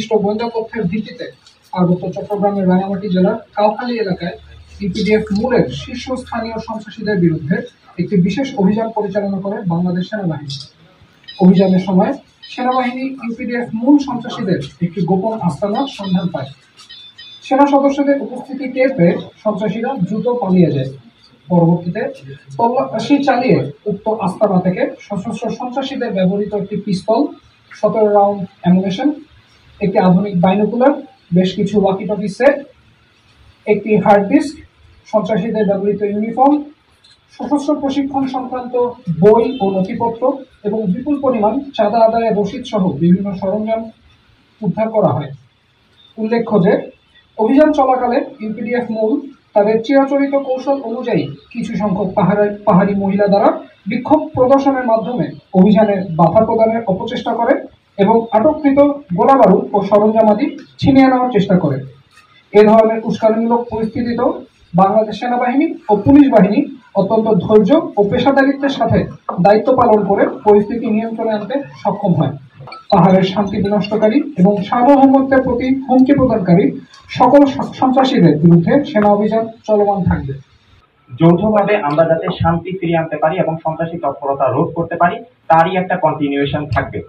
সুনির্দিষ্ট গোয়েন্দা তথ্যের ভিত্তিতে পার্বত্য চট্টগ্রামের রাঙামাটি জেলার কাউখালী এলাকায় ইপিডিএফ মূলের শীর্ষস্থানীয় সন্ত্রাসীদের বিরুদ্ধে একটি বিশেষ অভিযান পরিচালনা করে বাংলাদেশ সেনাবাহিনী। অভিযানের সময় সেনাবাহিনী ইউপিডিএফ মূল সন্ত্রাসীদের একটি গোপন আস্তানার সন্ধান পায়। সেনা সদস্যদের উপস্থিতি টের পেয়ে সন্ত্রাসীরা দ্রুত পালিয়ে যায়। পরবর্তীতে তল্লাশি চালিয়ে উক্ত আস্তানা থেকে সশস্ত্র সন্ত্রাসীদের ব্যবহৃত একটি পিস্তল, 17 রাউন্ড অ্যামুনেশন, একটি আধুনিক বাইনোকুলার, বেশ কিছু ওয়াকিটকি সেট, একটি হার্ড ডিস্ক, সন্ত্রাসীদের ব্যবহৃত ইউনিফর্ম, সশস্ত্র প্রশিক্ষণ সংক্রান্ত বই ও নথিপত্র এবং বিপুল পরিমাণ চাঁদা আদায়ের রসিদ সহ বিভিন্ন সরঞ্জাম উদ্ধার করা হয়। উল্লেখ্য যে অভিযান চলাকালে ইউপিডিএফ মূল তাদের চিরাচরিত কৌশল অনুযায়ী কিছু সংখ্যক পাহাড়ি মহিলা দ্বারা বিক্ষোভ প্রদর্শনের মাধ্যমে অভিযানে বাধা প্রদানের অপচেষ্টা করে এবং আটককৃত গোলাবারুদ ও সরঞ্জামাদি ছিনিয়ে নেওয়ার চেষ্টা করে। এ ধরনের উস্কানিমূলক পরিস্থিতিতেও বাংলাদেশ সেনাবাহিনী ও পুলিশ বাহিনী অত্যন্ত ধৈর্য ও পেশাদারিত্বের সাথে দায়িত্ব পালন করে পরিস্থিতি নিয়ন্ত্রণে আনতে সক্ষম হয়। পাহাড়ের শান্তি বিনষ্টকারী এবং সার্বভৌমত্বের প্রতি হুমকি প্রদানকারী সকল সন্ত্রাসীদের বিরুদ্ধে সেনা অভিযান চলমান থাকবে। যৌথভাবে আমরা যাতে শান্তি ফিরিয়ে আনতে পারি এবং সন্ত্রাসী তৎপরতা রোধ করতে পারি, তারই একটা কন্টিনিউয়েশন থাকবে।